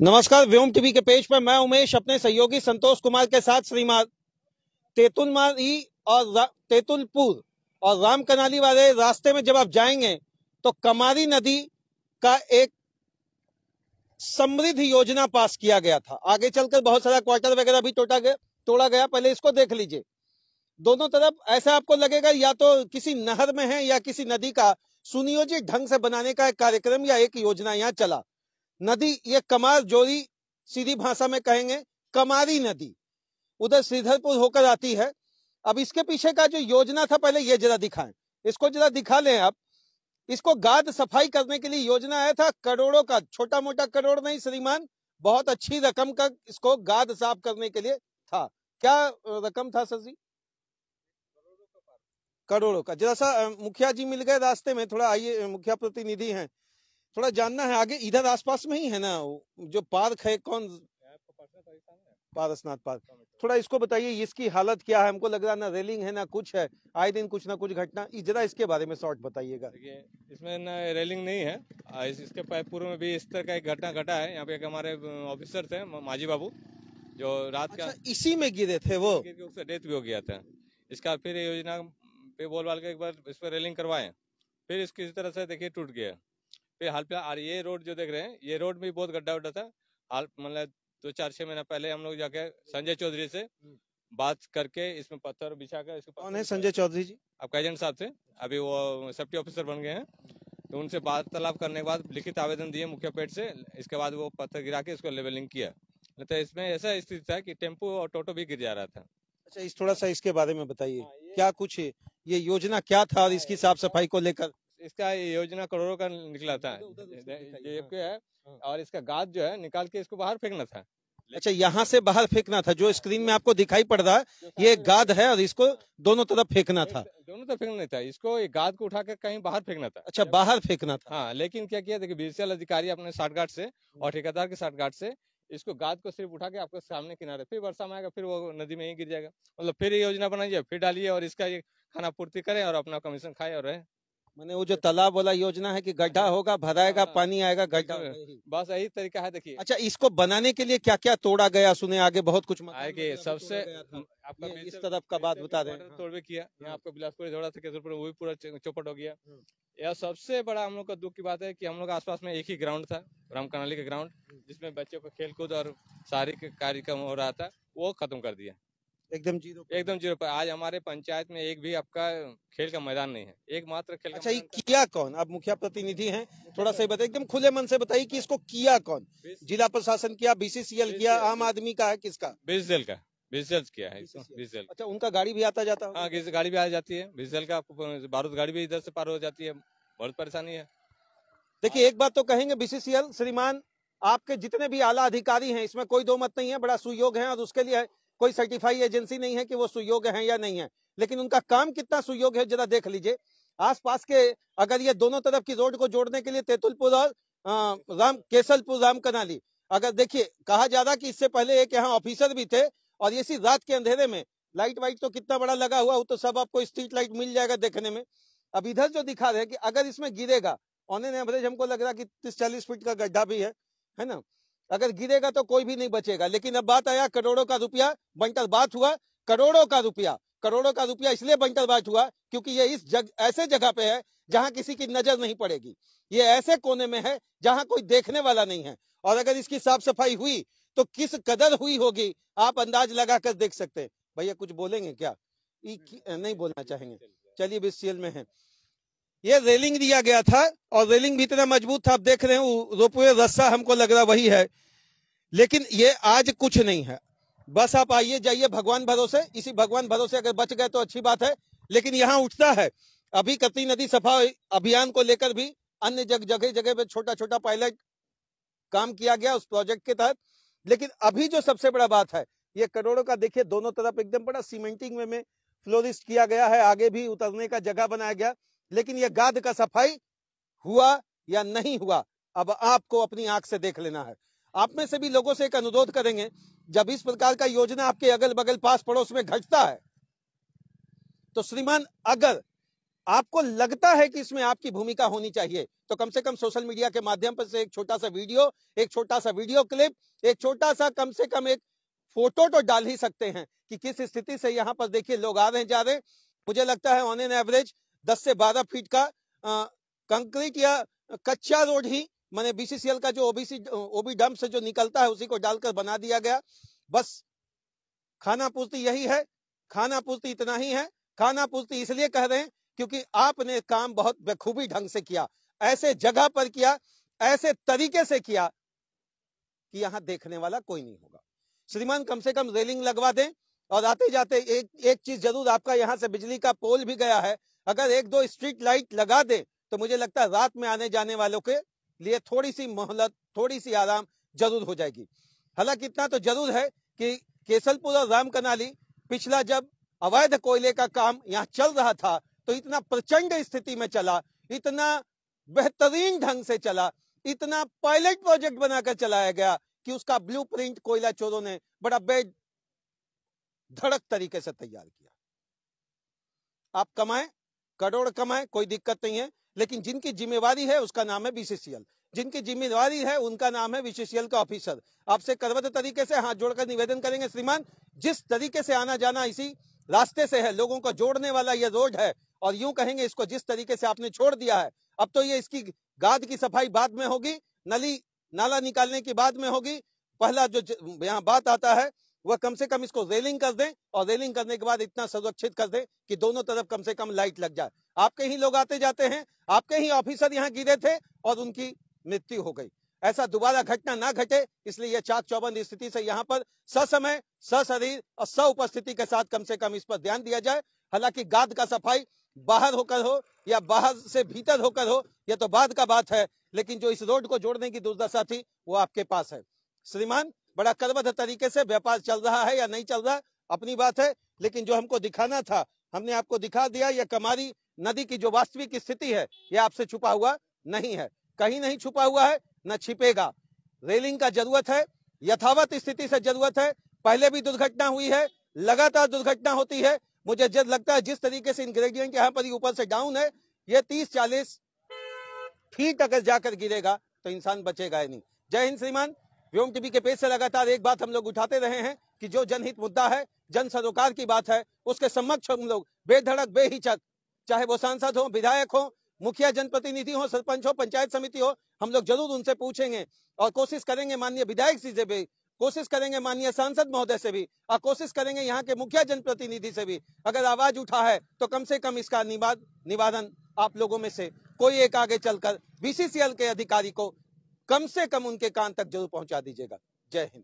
नमस्कार, व्योम टीवी के पेज पर मैं उमेश अपने सहयोगी संतोष कुमार के साथ श्रीमान तेतुलमारी और तेतुलपुर और रामकनाली वाले रास्ते में जब आप जाएंगे तो कमारी नदी का एक समृद्ध योजना पास किया गया था। आगे चलकर बहुत सारा क्वार्टर वगैरह भी तोड़ा गया। पहले इसको देख लीजिए। दोनों तरफ ऐसा आपको लगेगा या तो किसी नहर में है या किसी नदी का सुनियोजित ढंग से बनाने का एक कार्यक्रम या एक योजना यहाँ चला। नदी ये कमार जोरी, सीधी भाषा में कहेंगे कमारी नदी, उधर श्रीधरपुर होकर आती है। अब इसके पीछे का जो योजना था पहले ये जरा दिखाएं, इसको जरा दिखा लें आप। इसको गाद सफाई करने के लिए योजना आया था, करोड़ों का, छोटा मोटा करोड़ नहीं श्रीमान, बहुत अच्छी रकम का इसको गाद साफ करने के लिए था। क्या रकम था सर जी? करोड़ों का। जरा सा मुखिया जी मिल गए रास्ते में, थोड़ा आइए, मुखिया प्रतिनिधि हैं, थोड़ा जानना है। आगे इधर आसपास में ही है ना जो पार्क है, कौन? पारसनाथ पार्क। थोड़ा इसको बताइए, इसकी हालत क्या है? हमको लग रहा ना रेलिंग है ना कुछ है, आए दिन कुछ ना कुछ घटना। जरा इसके बारे में शॉर्ट बताइएगा। इसमें ना रेलिंग नहीं है। इसके पूर्व में भी इस तरह का एक घटना घटा है। यहाँ पे एक हमारे ऑफिसर थे माजी बाबू, जो रात का इसी में गिरे थे, वो उसका डेथ भी हो गया था। इसका फिर योजना पे बोल बाल के एक बार इस पर रेलिंग करवाए, फिर इसकी इस तरह से देखिए टूट गया। फिर हाल फिलहाल ये रोड जो देख रहे हैं, ये रोड भी बहुत गड्ढा उड्ढा था। हाल मतलब 2-4-6 महीना पहले हम लोग जाके संजय चौधरी से बात करके इसमें पत्थर बिछा कर। कौन है संजय चौधरी जी? आपका एजेंट साहब थे, अभी वो सेफ्टी ऑफिसर बन गए हैं। तो उनसे वार्तालाप करने के बाद लिखित आवेदन दिए मुखिया पेट से। इसके बाद वो पत्थर गिरा के इसको लेवलिंग किया। तो इसमें ऐसा स्थिति था कि टेम्पो और टोटो भी गिर जा रहा था। अच्छा, इस थोड़ा सा इसके बारे में बताइए। क्या कुछ ये योजना क्या था और इसकी साफ सफाई को लेकर? इसका योजना करोड़ों का निकला था है, और इसका गाद जो है निकाल के इसको बाहर फेंकना था। अच्छा, यहाँ से बाहर फेंकना था। जो स्क्रीन में आपको दिखाई पड़ रहा है ये गाद है और इसको दोनों तरफ फेंकना था। दोनों तरफ फेंकना था, इसको गाद को उठा कर कहीं बाहर फेंकना था। अच्छा, बाहर फेंकना था। हाँ, लेकिन क्या किया, देखिए बीसीएल अधिकारी अपने साठगांठ से और ठेकेदार के साठगांठ से इसको गाद को सिर्फ उठा के आपको सामने किनारे, फिर वर्षा में आएगा फिर वो नदी में ही गिर जाएगा। मतलब फिर ये योजना बनाइए, फिर डालिए और इसका ये खाना पूर्ति करें और अपना कमीशन खाए और रहे। मैंने वो जो तालाब वाला योजना है कि गड्ढा होगा, भराएगा, पानी आएगा, गड्ढा, बस यही तरीका है। देखिए, अच्छा, इसको बनाने के लिए क्या क्या तोड़ा गया? सुने आगे बहुत कुछ आगे सबसे आपका इस तरफ का बात बता दें। तोड़ भी किया, यहाँ आपका बिलासपुर जोड़ा था, केसरपुर, वो भी पूरा चौपट हो गया। यह सबसे बड़ा हम लोग का दुख की बात है कि हम लोग आसपास में एक ही ग्राउंड था, रामकनाली का ग्राउंड, जिसमें बच्चों का खेलकूद और शारीरिक कार्यक्रम हो रहा था, वो खत्म कर दिया। एकदम जीरो पर। आज हमारे पंचायत में एक भी आपका खेल का मैदान नहीं है, एकमात्र खेल। अच्छा, ये किया कौन? आप मुखिया प्रतिनिधि हैं, थोड़ा सा बताइए, एकदम खुले मन से बताइए कि इसको किया कौन? जिला प्रशासन किया, बीसीसीएल किया, आम आदमी का है, किसका? बीसीसीएल का, बीसीसीएल किया है बीसीसीएल। अच्छा, उनका गाड़ी भी आता जाता है? हाँ, गाड़ी भी आ जाती है बीसीसीएल का, बारूद गाड़ी भी इधर से पार हो जाती है, बहुत परेशानी है। देखिए, एक बात तो कहेंगे बीसीसीएल श्रीमान, आपके जितने भी आला अधिकारी हैं इसमें कोई दो मत नहीं है, बड़ा सुयोग्य है और उसके लिए कोई सर्टिफाई एजेंसी नहीं है कि वो सुयोग्य है या नहीं है, लेकिन उनका काम कितना सुयोग्य है जरा देख लीजिए। आसपास के अगर ये दोनों तरफ की रोड को जोड़ने के लिए तेतुलपुर और केसलपुर रामकनाली, अगर देखिए कहा जा रहा कि इससे पहले एक यहाँ ऑफिसर भी थे और ये इसी रात के अंधेरे में लाइट वाइट तो कितना बड़ा लगा हुआ, वो तो सब आपको स्ट्रीट लाइट मिल जाएगा देखने में। अब इधर जो दिखा रहे कि अगर इसमें गिरेगा, ऑन एन एवरेज हमको लग रहा कि 30-40 फीट का गड्ढा भी है ना, अगर गिरेगा तो कोई भी नहीं बचेगा। लेकिन अब बात आया करोड़ों का रुपया बंटर बात हुआ। करोड़ों का रुपया इसलिए बंटर बात हुआ क्योंकि ये ऐसे जगह पे है जहां किसी की नजर नहीं पड़ेगी। ये ऐसे कोने में है जहां कोई देखने वाला नहीं है, और अगर इसकी साफ सफाई हुई तो किस कदर हुई होगी आप अंदाज लगाकर देख सकते हैं। भैया कुछ बोलेंगे क्या? नहीं बोलना चाहेंगे, चलिए बीसीसीएल में है। ये रेलिंग दिया गया था और रेलिंग भी इतना मजबूत था, आप देख रहे हैं रोपवे रस्सा हमको लग रहा वही है, लेकिन ये आज कुछ नहीं है। बस आप आइए जाइए भगवान भरोसे, इसी भगवान भरोसे अगर बच गए तो अच्छी बात है। लेकिन यहाँ उठता है अभी कतरी नदी सफा अभियान को लेकर भी अन्य जगह जगह पे छोटा छोटा पायलट काम किया गया उस प्रोजेक्ट के तहत। लेकिन अभी जो सबसे बड़ा बात है, ये करोड़ों का देखिए दोनों तरफ एकदम बड़ा सीमेंटिंग में फ्लोरिस्ट किया गया है, आगे भी उतरने का जगह बनाया गया। लेकिन ये गाद का सफाई हुआ या नहीं हुआ अब आपको अपनी आंख से देख लेना है। आप में से भी लोगों से एक अनुरोध करेंगे, जब इस प्रकार का योजना आपके अगल बगल पास पड़ोस में घटता है तो श्रीमान अगर आपको लगता है कि इसमें आपकी भूमिका होनी चाहिए, तो कम से कम सोशल मीडिया के माध्यम पर से एक छोटा सा वीडियो, एक छोटा सा वीडियो क्लिप, एक छोटा सा कम से कम एक फोटो तो डाल ही सकते हैं कि किस स्थिति से यहाँ पर देखिए लोग आ रहे हैं, जा रहे हैं। मुझे लगता है ऑन एन एवरेज 10 से 12 फीट का कंक्रीट या कच्चा रोड ही मैंने बीसीसीएल का जो ओबी डंप से जो निकलता है उसी को डालकर बना दिया गया। बस खाना पूर्ति यही है, खाना पूर्ति इतना ही है। खाना पूर्ति इसलिए कह रहे हैं क्योंकि आपने काम बहुत बखूबी ढंग से किया, ऐसे जगह पर किया, ऐसे तरीके से किया कि यहां देखने वाला कोई नहीं होगा। श्रीमान कम से कम रेलिंग लगवा दें और आते जाते एक चीज जरूर, आपका यहां से बिजली का पोल भी गया है, अगर 1-2 स्ट्रीट लाइट लगा दें तो मुझे लगता है रात में आने जाने वालों के लिए थोड़ी सी मोहलत, थोड़ी सी आराम जरूर हो जाएगी। हालांकि इतना तो जरूर है कि केसलपुर और रामकनाली पिछला जब अवैध कोयले का काम यहाँ चल रहा था तो इतना प्रचंड स्थिति में चला, इतना बेहतरीन ढंग से चला, इतना पायलट प्रोजेक्ट बनाकर चलाया गया कि उसका ब्लूप्रिंट कोयला चोरों ने बड़ा बेधड़क तरीके से तैयार किया। आप कमाएं, करोड़ कमाएं, कोई दिक्कत नहीं है, लेकिन जिनकी जिम्मेवारी है उसका नाम है बीसीसीएल, जिनकी जिम्मेदारी है उनका नाम है बीसीसीएल का ऑफिसर। आपसे करबद्ध तरीके से हाथ जोड़कर निवेदन करेंगे श्रीमान, जिस तरीके से आना जाना इसी रास्ते से है, लोगों को जोड़ने वाला ये रोड है, और यूं कहेंगे इसको जिस तरीके से आपने छोड़ दिया है, अब तो ये इसकी गाद की सफाई बाद में होगी, नली नाला निकालने की बाद में होगी। पहला जो यहाँ बात आता है वह कम से कम इसको रेलिंग कर दें, और रेलिंग करने के बाद इतना सुरक्षित कर दें कि दोनों तरफ कम से कम लाइट लग जाए। आपके ही लोग आते जाते हैं, आपके ही ऑफिसर यहाँ गिरे थे और उनकी मृत्यु हो गई। ऐसा दोबारा घटना ना घटे, इसलिए यह चाक चौबंद स्थिति से यहाँ पर ससमय, सशरीर और स उपस्थिति के साथ कम से कम इस पर ध्यान दिया जाए। हालांकि गाद का सफाई बाहर होकर हो या बाहर से भीतर होकर हो, यह तो बाद का बात है, लेकिन जो इस रोड को जोड़ने की दुर्दशा थी वो आपके पास है। श्रीमान बड़ा करबद्ध तरीके से व्यापार चल रहा है या नहीं चल रहा अपनी बात है, लेकिन जो हमको दिखाना था हमने आपको दिखा दिया। यह कमारी नदी की जो वास्तविक स्थिति है यह आपसे छुपा हुआ नहीं है, कहीं नहीं छुपा हुआ है, न छिपेगा। रेलिंग का जरूरत है, यथावत स्थिति से जरूरत है। पहले भी दुर्घटना हुई है, लगातार दुर्घटना होती है। मुझे जब लगता है जिस तरीके से इंग्रेडिएंट यहाँ पर ऊपर से डाउन है, ये 30-40 फीट अगर जाकर गिरेगा तो इंसान बचेगा ही नहीं। जय हिंद श्रीमान। व्योम टीवी के पेज से लगातार एक बात हम लोग उठाते रहे हैं कि जो जनहित मुद्दा है, जन सरोकार की बात है, उसके समक्ष हम लोग बेधड़क बेहिचक, चाहे वो सांसद हो, विधायक हो, मुखिया जनप्रतिनिधि हो, सरपंच हो, पंचायत समिति हो, हम लोग जरूर उनसे पूछेंगे और कोशिश करेंगे माननीय विधायक जी से भी, कोशिश करेंगे माननीय सांसद महोदय से भी, और कोशिश करेंगे यहाँ के मुखिया जनप्रतिनिधि से भी। अगर आवाज उठा है तो कम से कम इसका निवारण आप लोगों में से कोई एक आगे चलकर बीसीसीएल के अधिकारी को कम से कम उनके कान तक जरूर पहुंचा दीजिएगा। जय हिंद।